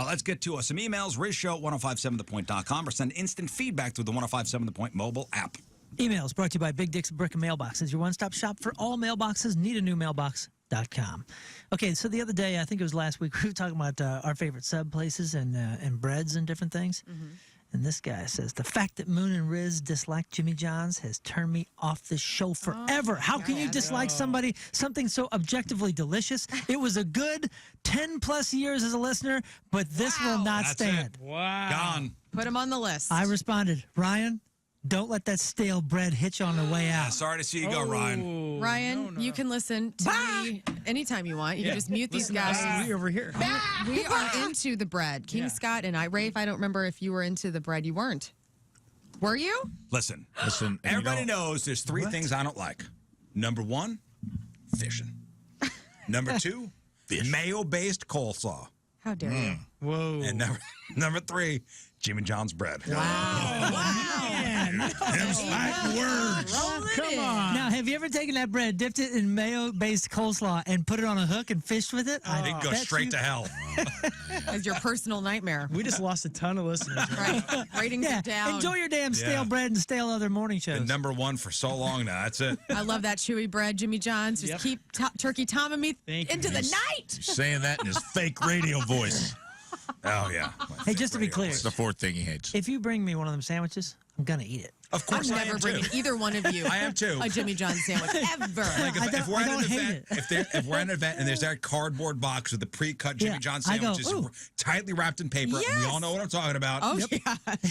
Let's get to some emails. RizShow1057thepoint.com or send instant feedback through the 1057 The Point mobile app. Emails brought to you by Big Dick's Brick and Mailboxes, your one-stop shop for all mailboxes. Need a new mailbox.com. Okay, so the other day, I think it was last week, we were talking about our favorite sub places and breads and different things. Mm-hmm. And this guy says, the fact that Moon and Riz dislike Jimmy John's has turned me off the show forever. How can you dislike something so objectively delicious? It was a good 10-plus years as a listener, but this will not stand. Wow. Gone. Put him on the list. I responded, Ryan, don't let that stale bread hit you on the way out. Sorry to see you go, Ryan. Ryan, you can listen to me anytime you want. You can just mute these guys. We over here. We are into the bread. King Scott and I. Rafe, I don't remember if you were into the bread. You weren't. Were you? Listen. and Everybody knows there's three things I don't like. Number one, fishing. Number two, mayo-based coleslaw. How dare you? Whoa. And number three, Jimmy John's bread. Them like words. Come on. Now, have you ever taken that bread, dipped it in mayo-based coleslaw, and put it on a hook and fished with it? I think go straight to hell. As your personal nightmare. We just lost a ton of listeners. Right. Ratings are down. Enjoy your damn stale bread and stale other morning shows. And number one for so long now. That's it. I love that chewy bread, Jimmy John's. Just keep Turkey Tom and me into the night. He's saying that in his fake radio voice. Oh, yeah. Hey, just to be clear, It's the fourth thing he hates. if you bring me one of them sandwiches, I'm going to eat it. Of course, I'm I never am bringing too. either one of you I am too. a Jimmy John's sandwich ever. Like if we're I at don't an hate event, if we're at an event and there's that cardboard box with the pre-cut Jimmy John's I go, sandwiches ooh. tightly wrapped in paper, and we all know what I'm talking about. Oh,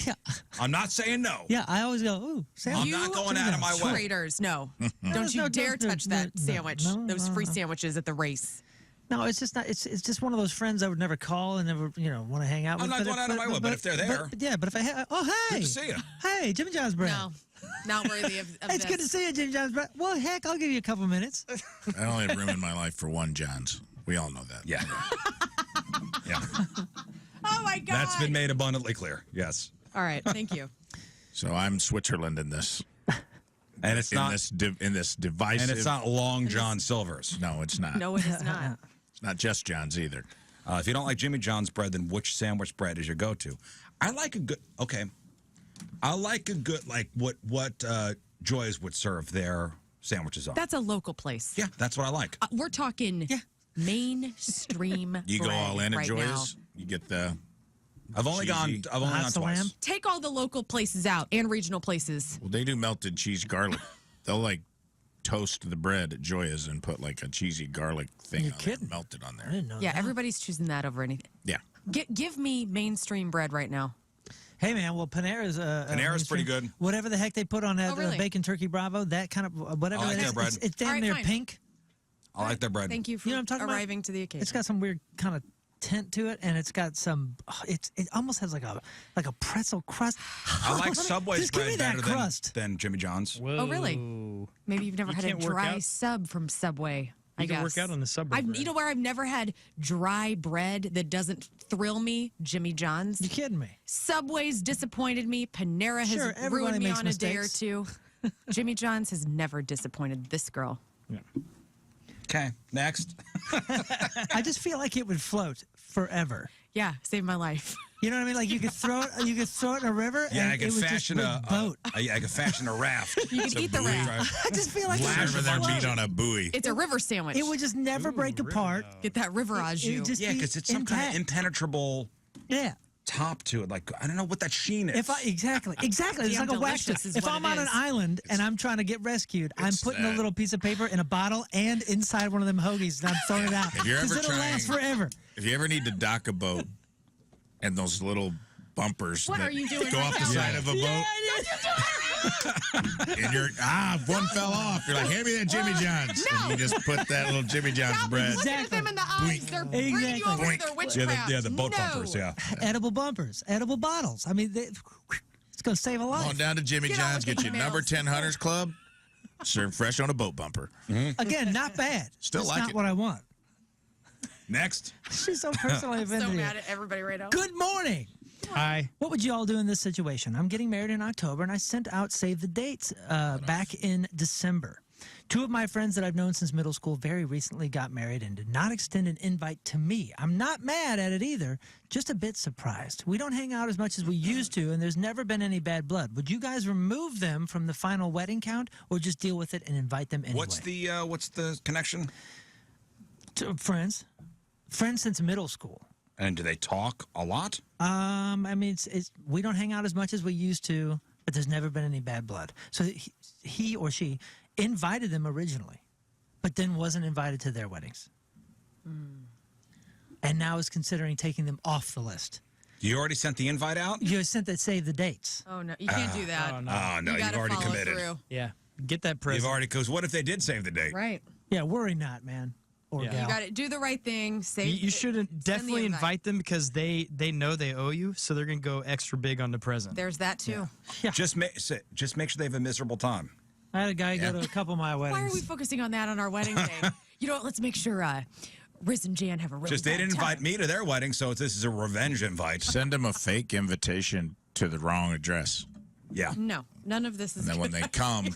yeah. I'm not saying no. Yeah, I always go, ooh, sandwich. I'm not going out of my way. Traitors, no. Don't you dare touch that sandwich. Those free sandwiches at the race. No, it's just not. It's just one of those friends I would never call and never want to hang out with. I'm not going out of my way, but if they're there. But if I hey. Good to see you. Hey, Jimmy John's bread. No, not worthy of It's good to see you, Jimmy John's bread. Well, heck, I'll give you a couple minutes. I only have room in my life for one John's. We all know that. Yeah. Yeah. Oh, my God. That's been made abundantly clear. Yes. All right, thank you. So I'm Switzerland in this. And it's not. In this divisive. And it's not Long John Silver's. No, it's not. No, it is not. It's not just John's either. If you don't like Jimmy John's bread, then which sandwich bread is your go-to? I like a good. Okay. I like a good like what Joy's would serve their sandwiches on. That's a local place. Yeah, that's what I like. We're talking mainstream. You go all in at right Joy's. now. You get the. I've only gone Pasta twice. lamb? Take all the local places out and regional places. Well, they do melted cheese garlic. They'll like toast the bread at Joya's and put like a cheesy garlic thing You're on kidding. it, melted on I there. didn't know Yeah, that. everybody's choosing that over anything. Yeah. Give me mainstream bread right now. Hey, man, well, Panera's Panera's pretty good. Whatever the heck they put on that really? bacon turkey Bravo, that kind of whatever I like that their is, bread. it's damn All right, near fine. pink. I like their bread. Thank you for You know what I'm talking about? arriving to the occasion. It's got some weird kind of tint to it, and it's got some. It almost has like a pretzel crust. I like Subway's Just give me bread that better crust. than Jimmy John's. Whoa. Oh, really? Maybe you've never You had a can't work dry out? sub from Subway. I You can guess. work out on the Subway bread. You know where I've never had dry bread that doesn't thrill me? Jimmy John's. You kidding me? Subway's disappointed me. Panera has Sure, everybody ruined me makes on a day or mistakes. two. Jimmy John's has never disappointed this girl. Okay, next. I just feel like it would float forever. Yeah, saved my life. You know what I mean? Like you could throw it in a river. Yeah, and I could it would fashion just a boat. I could fashion a raft. You can eat the raft. I just feel like it Whatever would they're float. beat on a buoy. It's a river sandwich. It would just never break apart. Get that river au It jus. would just Yeah, be because it's some kind of intact. impenetrable Yeah. top to it. Like I don't know what that sheen is. Exactly. It's Damn like a wax delicious job. is If what I'm it on an is. island and I'm trying to get rescued, I'm It's putting a that. little piece of paper in a bottle and inside one of them hoagies, and I'm throwing it out. If you're ever Because it'll last trying- forever. If you ever need to dock a boat and those little bumpers What that are you doing go right off the now? side of a boat and you're one fell off. You're like, hand me that Jimmy John's. And you just put that little Jimmy John's Stop bread. looking at them in the eyes. They're bringing you Exactly. over to their witchcraft. yeah, the boat No. bumpers. Yeah. Edible bumpers, edible bottles. I mean, it's going to save a Come life. on down to Jimmy Get on John's, with get the your number emails. 10 Hunters Club. Served fresh on a boat bumper. Again, not bad. Still That's like not it. what I want. Next. She's so personally offended. So here. mad at everybody right now. Good morning. Hi. What would you all do in this situation? I'm getting married in October, and I sent out save the dates back in December. Two of my friends that I've known since middle school very recently got married and did not extend an invite to me. I'm not mad at it either, just a bit surprised. We don't hang out as much as we used to, and there's never been any bad blood. Would you guys remove them from the final wedding count, or just deal with it and invite them anyway? What's the connection? Friends since middle school. And do they talk a lot? I mean, it's we don't hang out as much as we used to, but there's never been any bad blood. So he or she invited them originally, but then wasn't invited to their weddings. And now is considering taking them off the list. You already sent the invite out? You sent that save the dates. Oh no, you can't do that. Oh, no. Oh, no, You you've gotta already follow committed. through. Yeah. Get that You've present. already, because what if they did save the date? Right. Yeah, worry not, man. Or Yeah. gal. You got to do the right thing. Save. You shouldn't send the definitely invite. invite them because they know they owe you, so they're gonna go extra big on the present. There's that too. Just make sure they have a miserable time. I had a guy go to a couple of my weddings. Why are we focusing on that on our wedding day? You know, let's make sure Riz and Jan have a really Just they bad didn't invite time. me to their wedding, so this is a revenge invite. Send them a fake invitation to the wrong address. Yeah. No, none of this is. And then when they come,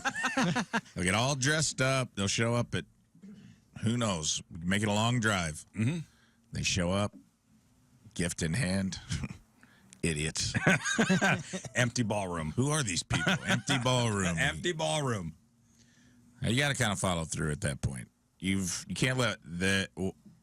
they'll get all dressed up. They'll show up at, who knows, make it a long drive. Mm-hmm. They show up, gift in hand. Idiots. Empty ballroom. Who are these people? Empty ballroom. Empty ballroom. You got to kind of follow through at that point. You can't let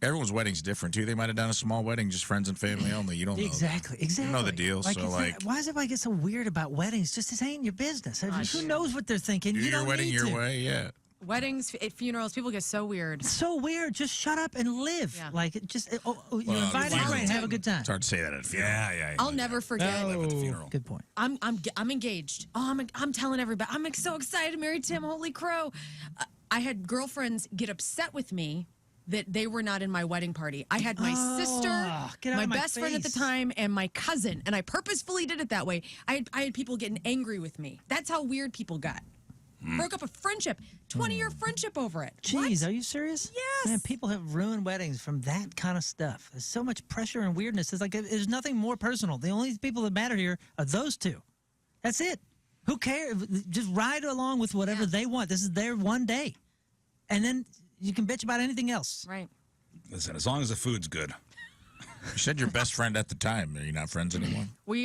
everyone's wedding's different too. They might have done a small wedding, just friends and family only. You don't know. Exactly. You know the deal. So it's like, not, why does everybody get so weird about weddings? Just this ain't your business. Who knows what they're thinking? do You your don't wedding need your to. way. Yeah. Weddings, funerals, people get so weird. So weird. Just shut up and live. Yeah. Like it just you're Well, invited. funeral Great, have a good time. It's hard to say that at a funeral. Yeah. I'll never forget. Live at the funeral. Good point. I'm engaged. Oh, I'm telling everybody. I'm so excited to marry Tim. Holy crow! I had girlfriends get upset with me that they were not in my wedding party. I had my sister, get out my of my best friend at the face. time, and my cousin, and I purposefully did it that way. I had people getting angry with me. That's how weird people got. Broke up a friendship, 20-year friendship over it. Jeez, What? are you serious? Yes. Man, people have ruined weddings from that kind of stuff. There's so much pressure and weirdness. It's like there's nothing more personal. The only people that matter here are those two. That's it. Who cares? Just ride along with whatever they want. This is their one day. And then you can bitch about anything else. Right. Listen, as long as the food's good. You said your best friend at the time. Are you not friends anymore? We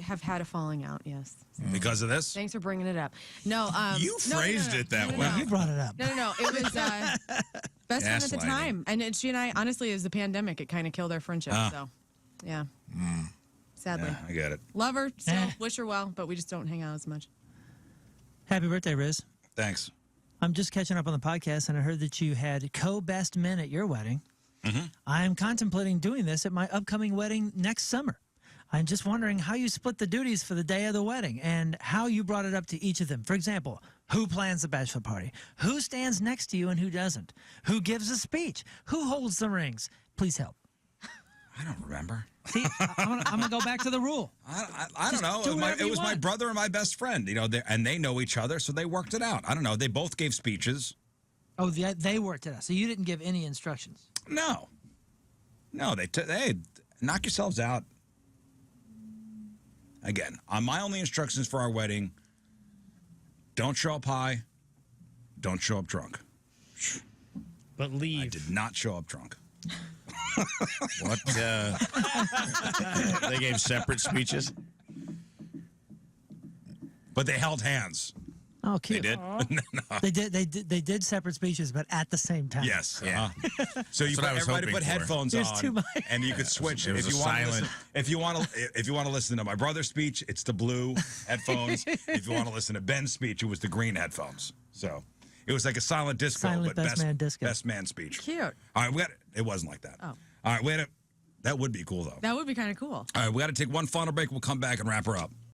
have had a falling out. Yes. Because of this? Thanks for bringing it up. No, You phrased it that way. You brought it up. No. It was best friend at the Gaslighting. time, and she and I, honestly, it was the pandemic. It kind of killed our friendship. So, yeah. Sadly, I get it. love her, still wish her well, but we just don't hang out as much. Happy birthday, Riz. Thanks. I'm just catching up on the podcast, and I heard that you had co-best men at your wedding. I am contemplating doing this at my upcoming wedding next summer. I'm just wondering how you split the duties for the day of the wedding and how you brought it up to each of them. For example, who plans the bachelor party? Who stands next to you and who doesn't? Who gives a speech? Who holds the rings? Please help. I don't remember. See, I'm gonna go back to the rule. I don't know. do It whatever was you my want. brother and my best friend. You know, and they know each other, so they worked it out. I don't know. They both gave speeches. Oh, they worked it out. So you didn't give any instructions. No, they knock yourselves out. Again, on my only instructions for our wedding: don't show up high, don't show up drunk. But leave. I did not show up drunk. What? They gave separate speeches. But they held hands. Oh, They cute. did. They did separate speeches, but at the same time. Yes. Yeah. So That's what I was everybody hoping put for. headphones There's on, too much. and you could switch It was if you a want to silent- listen. If you want to listen to my brother's speech, it's the blue headphones. If you want to listen to Ben's speech, it was the green headphones. So it was like a silent disco, Silent but best man disco. best man speech. Cute. All right, it wasn't like that. Oh. All right, that would be cool though. That would be kind of cool. All right, we got to take one final break. We'll come back and wrap her up.